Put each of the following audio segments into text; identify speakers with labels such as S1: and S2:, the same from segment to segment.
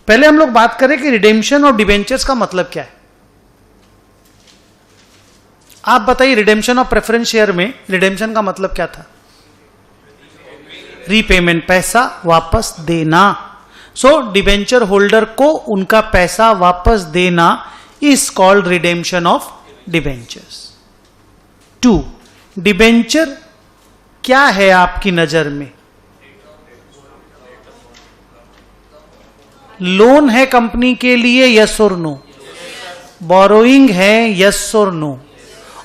S1: पहले हम लोग बात करें कि रिडेम्पशन और डिबेंचर्स का मतलब क्या है। आप बताइए, रिडेम्पशन ऑफ प्रेफरेंस शेयर में रिडेम्पशन का मतलब क्या था? रीपेमेंट, पैसा वापस देना। सो डिबेंचर होल्डर को उनका पैसा वापस देना is called redemption of debentures. 2, debenture क्या है आपकी नजर में? लोन है कंपनी के लिए, यस और नो? बोरोइंग है, यस और नो?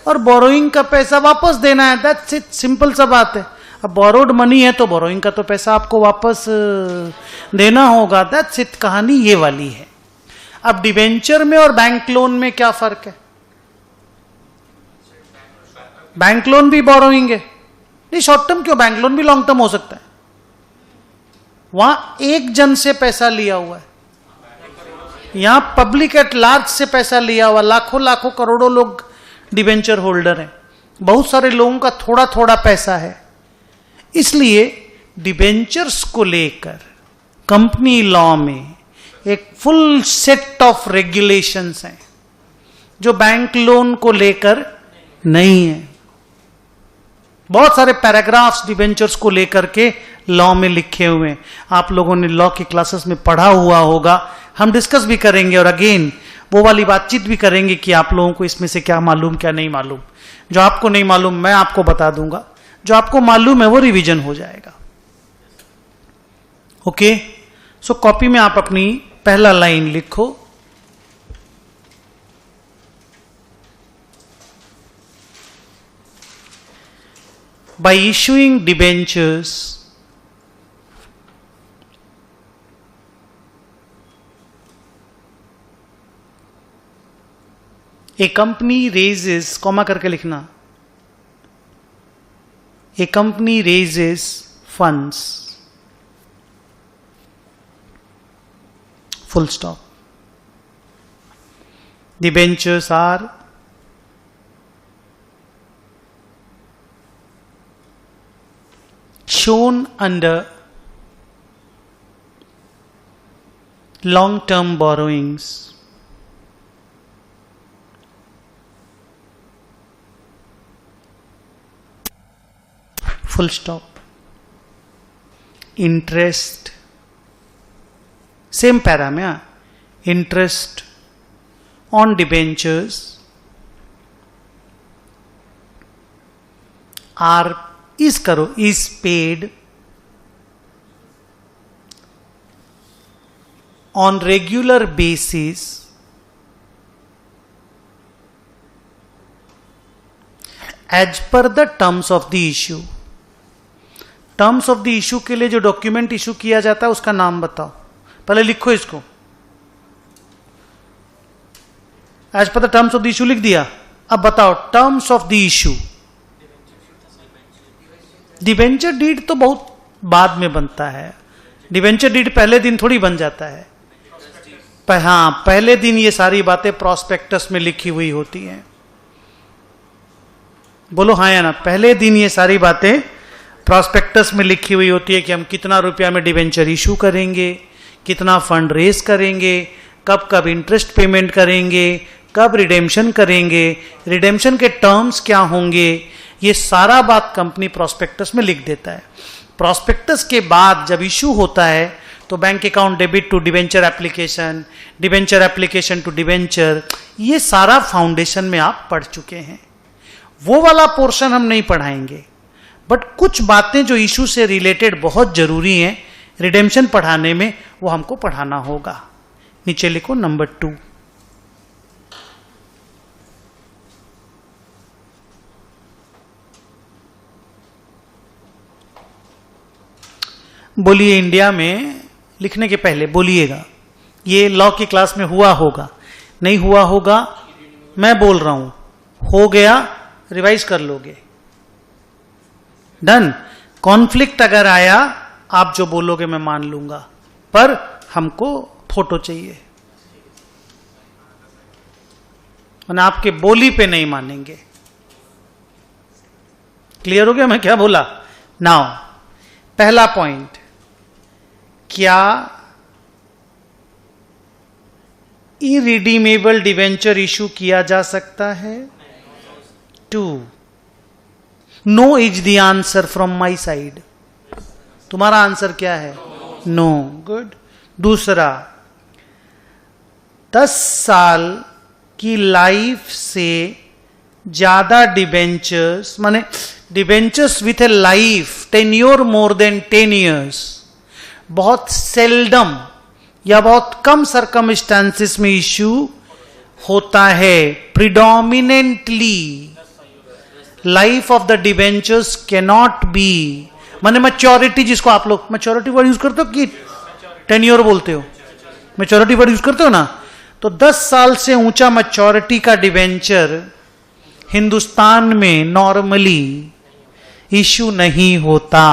S1: और बोरोइंग का पैसा वापस देना है, दैट्स इट, सिंपल सा बात है। अब बोरोड मनी है तो बोरोइंग का तो पैसा आपको वापस देना होगा, दैट्स इट, कहानी ये वाली है। अब डिबेंचर में और बैंक लोन में क्या फर्क है? बैंक लोन भी बोरोइंग है, नहीं शॉर्ट टर्म क्यों, बैंक लोन भी लॉन्ग टर्म हो सकता है। वहां एक जन से पैसा लिया हुआ है, यहां पब्लिक एट लार्ज से पैसा लिया हुआ, लाखों लाखों करोड़ों लोग डिबेंचर होल्डर हैं, बहुत सारे लोगों का थोड़ा थोड़ा पैसा है। इसलिए डिबेंचर्स को लेकर कंपनी लॉ में एक फुल सेट ऑफ रेगुलेशंस हैं जो बैंक लोन को लेकर नहीं है। बहुत सारे पैराग्राफ्स डिबेंचर्स को लेकर के लॉ में लिखे हुए हैं, आप लोगों ने लॉ की क्लासेस में पढ़ा हुआ होगा। हम डिस्कस भी करेंगे और अगेन वो वाली बातचीत भी करेंगे कि आप लोगों को इसमें से क्या मालूम क्या नहीं मालूम। जो आपको नहीं मालूम मैं आपको बता दूंगा, जो आपको मालूम है वो रिवीजन हो जाएगा। ओके, सो कॉपी में आप अपनी पहला लाइन लिखो। By issuing debentures, a company raises, comma करके लिखना, a company raises funds, full stop. Debentures are shown under long-term borrowings full stop. Interest, same para में, interest on debentures are is करो is paid on regular basis as per the terms of the issue. Terms of the issue के लिए जो document issue किया जाता है उसका नाम बताओ, पहले लिखो इसको। As per the terms of the issue लिख दिया, अब बताओ terms of the issue. Debenture deed तो बहुत बाद में बनता है, डिबेंचर डीड पहले दिन थोड़ी बन जाता है। हाँ, पहले दिन ये सारी बातें प्रॉस्पेक्टस में लिखी हुई होती हैं। बोलो हाँ या ना, पहले दिन ये सारी बातें प्रॉस्पेक्टस में लिखी हुई होती है कि हम कितना रुपया में डिबेंचर इशू करेंगे, कितना फंड रेज करेंगे, कब कब इंटरेस्ट पेमेंट करेंगे, कब रिडेम्पशन करेंगे, रिडेम्पशन के टर्म्स क्या होंगे, ये सारा बात कंपनी प्रॉस्पेक्टस में लिख देता है। प्रॉस्पेक्टस के बाद जब इशू होता है तो bank account debit to debenture application, debenture application to debenture, ये सारा फाउंडेशन में आप पढ़ चुके हैं। वो वाला पोर्शन हम नहीं पढ़ाएंगे, बट कुछ बातें जो इशू से रिलेटेड बहुत जरूरी हैं रिडेम्पशन पढ़ाने में, वो हमको पढ़ाना होगा। नीचे लिखो नंबर 2। बोलिए इंडिया में, लिखने के पहले बोलिएगा, ये लॉ की क्लास में हुआ होगा, नहीं हुआ होगा मैं बोल रहा हूं, हो गया रिवाइज कर लोगे। डन। कॉन्फ्लिक्ट अगर आया आप जो बोलोगे मैं मान लूंगा, पर हमको फोटो चाहिए, और आपके बोली पे नहीं मानेंगे। क्लियर हो गया मैं क्या बोला? नाउ पहला पॉइंट, क्या इरिडीमेबल डिवेंचर इशू किया जा सकता है? 2. No is the answer from my side. तुम्हारा आंसर क्या है? नो. गुड. दूसरा, 10 साल की लाइफ से ज्यादा डिबेंचर्स, माने debentures with a life tenure more than 10 years, बहुत सेल्डम या बहुत कम सरकमस्टांसिस में इश्यू होता है. Predominantly life of the debentures cannot be, माने मैच्योरिटी, जिसको आप लोग मैच्योरिटी वर्ड यूज करते हो कि टेन्योर बोलते हो? मैच्योरिटी वर्ड यूज करते हो ना. तो 10 साल से ऊंचा मैच्योरिटी का डिबेंचर हिंदुस्तान में नॉर्मली इश्यू नहीं होता.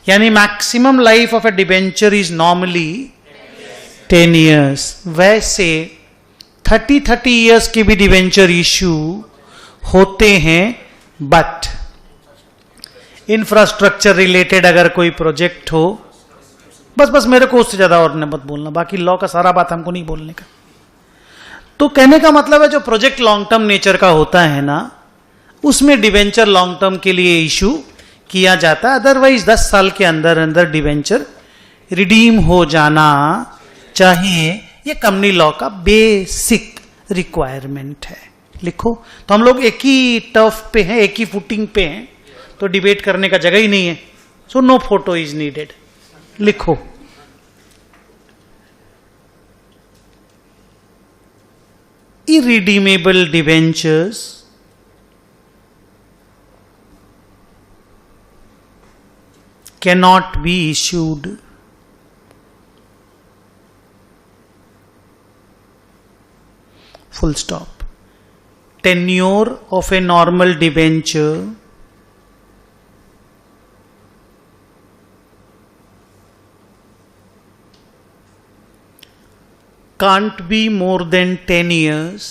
S1: यानी maximum life of A debenture is normally 10 years. वैसे 30 years के भी डिबेंचर इश्यू होते हैं. बट इंफ्रास्ट्रक्चर रिलेटेड अगर कोई प्रोजेक्ट हो, बस मेरे को उससे ज्यादा और मत बोलना, बाकी लॉ का सारा बात हमको नहीं बोलने का. तो कहने का मतलब है जो प्रोजेक्ट लॉन्ग टर्म नेचर का होता है ना, उसमें डिबेंचर लॉन्ग टर्म के लिए इशू किया जाता है. अदरवाइज 10 साल के अंदर अंदर डिबेंचर रिडीम हो जाना चाहिए. ये कंपनी लॉ का बेसिक रिक्वायरमेंट है. लिखो. तो हम लोग एक ही टर्फ पे हैं, एक ही फुटिंग पे हैं, तो डिबेट करने का जगह ही नहीं है. So no photo is needed. लिखो. irredeemable debentures cannot be issued full stop. Tenure of a normal debenture can't be more than 10 years.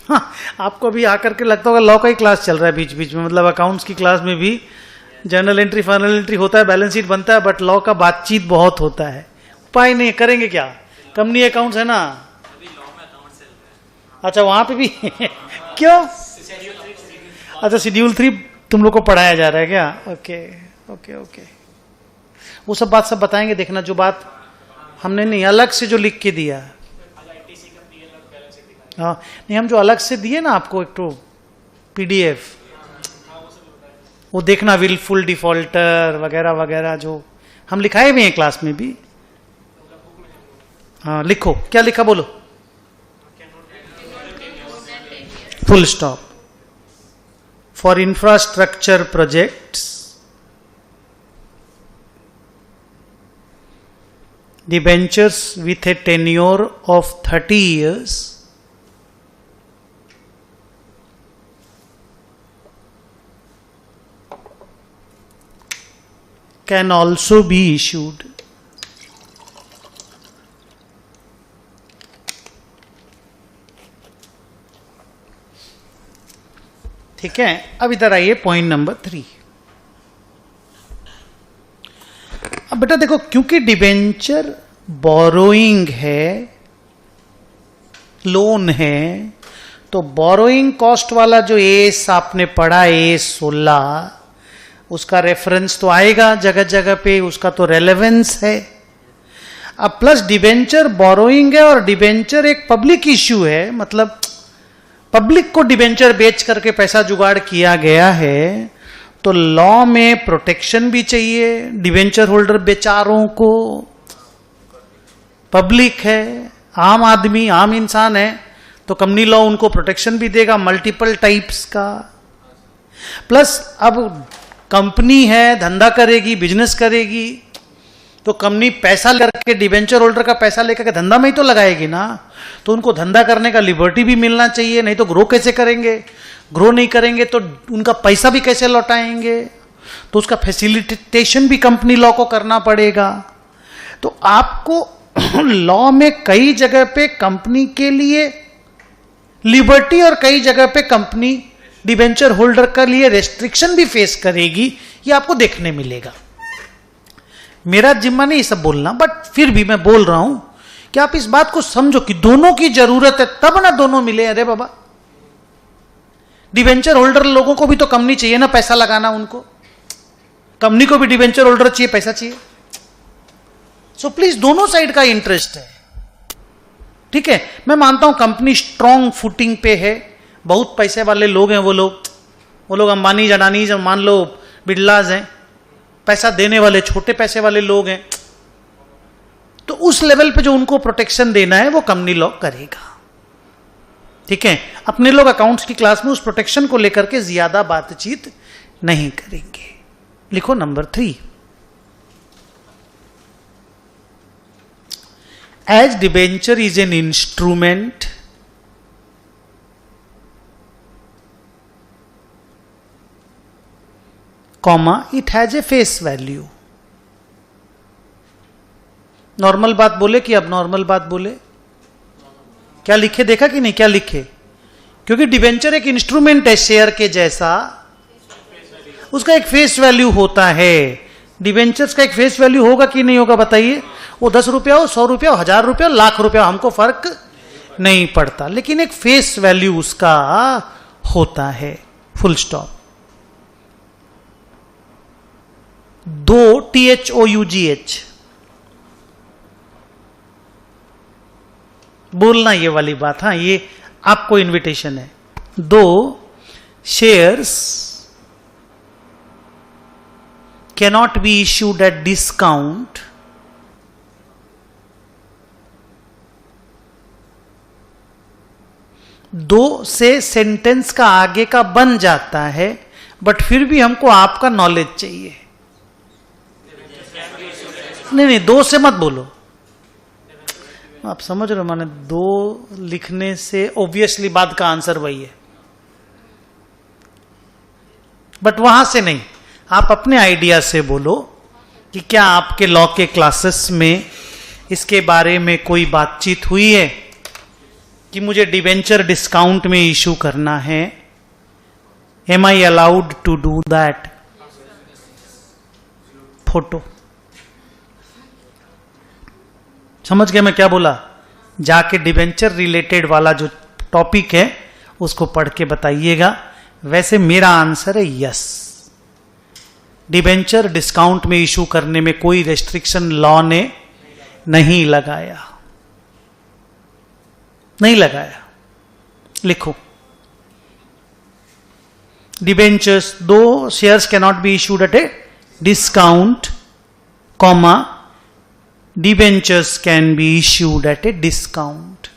S1: हाँ, आपको भी आकर के लगता होगा लॉ का ही क्लास चल रहा है बीच बीच में. मतलब अकाउंट्स की क्लास में भी जर्नल एंट्री फाइनल एंट्री होता है, बैलेंस शीट बनता है, बट लॉ का बातचीत बहुत होता है. उपाय नहीं, करेंगे क्या? कंपनी अकाउंट्स है ना. अच्छा, वहां पे भी क्यों? अच्छा, शेड्यूल 3 तुम लोग को पढ़ाया जा रहा है क्या? Okay okay okay. वो सब बात सब बताएंगे, देखना. जो बात हमने नहीं अलग से जो लिख के दिया, हाँ नहीं, हम जो अलग से दिए ना आपको एक तो PDF, वो देखना. विलफुल डिफॉल्टर वगैरह वगैरह जो हम लिखाए भी हैं क्लास में भी. हाँ लिखो. क्या लिखा बोलो? Full stop. For infrastructure projects, debentures with a tenure of 30 years can also be issued. ठीक है. अब इधर आइए पॉइंट नंबर 3. अब बेटा देखो, क्योंकि डिबेंचर बोरोइंग है, लोन है, तो बोरोइंग कॉस्ट वाला जो एस आपने पढ़ा, एस 16, उसका रेफरेंस तो आएगा जगह जगह पे, उसका तो रेलेवेंस है. अब प्लस डिबेंचर बोरोइंग है और डिबेंचर एक पब्लिक इश्यू है, मतलब पब्लिक को डिबेंचर बेच करके पैसा जुगाड़ किया गया है. तो लॉ में प्रोटेक्शन भी चाहिए डिबेंचर होल्डर बेचारों को. पब्लिक है, आम आदमी, आम इंसान है, तो कंपनी लॉ उनको प्रोटेक्शन भी देगा मल्टीपल टाइप्स का. प्लस अब कंपनी है, धंधा करेगी, बिजनेस करेगी, तो कंपनी पैसा करके डिबेंचर होल्डर का पैसा लेकर के धंधा में ही तो लगाएगी ना. तो उनको धंधा करने का लिबर्टी भी मिलना चाहिए, नहीं तो ग्रो कैसे करेंगे? ग्रो नहीं करेंगे तो उनका पैसा भी कैसे लौटाएंगे? तो उसका फैसिलिटेशन भी कंपनी लॉ को करना पड़ेगा. तो आपको लॉ में कई जगह पे कंपनी के लिए लिबर्टी और कई जगह पे कंपनी डिबेंचर होल्डर के लिए रेस्ट्रिक्शन भी फेस करेगी, ये आपको देखने मिलेगा। मेरा जिम्मा नहीं ये सब बोलना, बट फिर भी मैं बोल रहा हूं कि आप इस बात को समझो कि दोनों की जरूरत है, तब ना दोनों मिले। अरे बाबा, डिबेंचर होल्डर लोगों को भी तो कंपनी चाहिए ना पैसा लगाना, उनको कंपनी को भी डिबेंचर होल्डर चाहिए, पैसा चाहिए। सो प्लीज, दोनों साइड का इंटरेस्ट है, ठीक है। मैं मानता हूं कंपनी स्ट्रांग फुटिंग पे है, बहुत पैसे वाले लोग हैं वो लोग अंबानी जडानी, जब मान लो बिरलाज हैं, पैसा देने वाले छोटे पैसे वाले लोग हैं, तो उस लेवल पे जो उनको प्रोटेक्शन देना है वो कंपनी लॉ करेगा, ठीक है। अपने लोग अकाउंट्स की क्लास में उस प्रोटेक्शन को लेकर के ज्यादा बातचीत नहीं करेंगे। लिखो number 3, as debenture is an instrument comma it has a face value. Normal बात बोले कि अब नॉर्मल बात बोले? क्या लिखे देखा कि नहीं, क्या लिखे? क्योंकि डिबेंचर एक इंस्ट्रूमेंट है शेयर के जैसा, उसका एक फेस वैल्यू होता है। डिबेंचर्स का एक फेस वैल्यू होगा कि नहीं होगा बताइए? वो 10 रुपया हो, 100 रुपया हो, 1000 रुपया हो, लाख रुपया, हमको फर्क नहीं पड़ता, लेकिन एक फेस वैल्यू उसका होता है, फुल स्टॉप। 2 THOUGH बोलना ये वाली बात, हाँ ये आपको इनविटेशन है। 2 shares cannot be issued at discount दो से सेंटेंस का आगे का बन जाता है, बट फिर भी हमको आपका नॉलेज चाहिए। नहीं 2 से मत बोलो, आप समझ रहे हो, माने 2 लिखने से ऑब्वियसली बाद का आंसर वही है, बट वहां से नहीं, आप अपने आइडिया से बोलो कि क्या आपके लॉ के क्लासेस में इसके बारे में कोई बातचीत हुई है कि मुझे डिबेंचर डिस्काउंट में इशू करना है। Am I allowed to do that? Photo समझ गया मैं क्या बोला? जाके डिबेंचर रिलेटेड वाला जो टॉपिक है उसको पढ़ के बताइएगा। वैसे मेरा आंसर है यस, डिबेंचर डिस्काउंट में इशू करने में कोई रेस्ट्रिक्शन लॉ ने नहीं लगाया, नहीं लगाया। लिखो debentures 2 shares cannot be issued at a discount, comma debentures can be issued at a discount.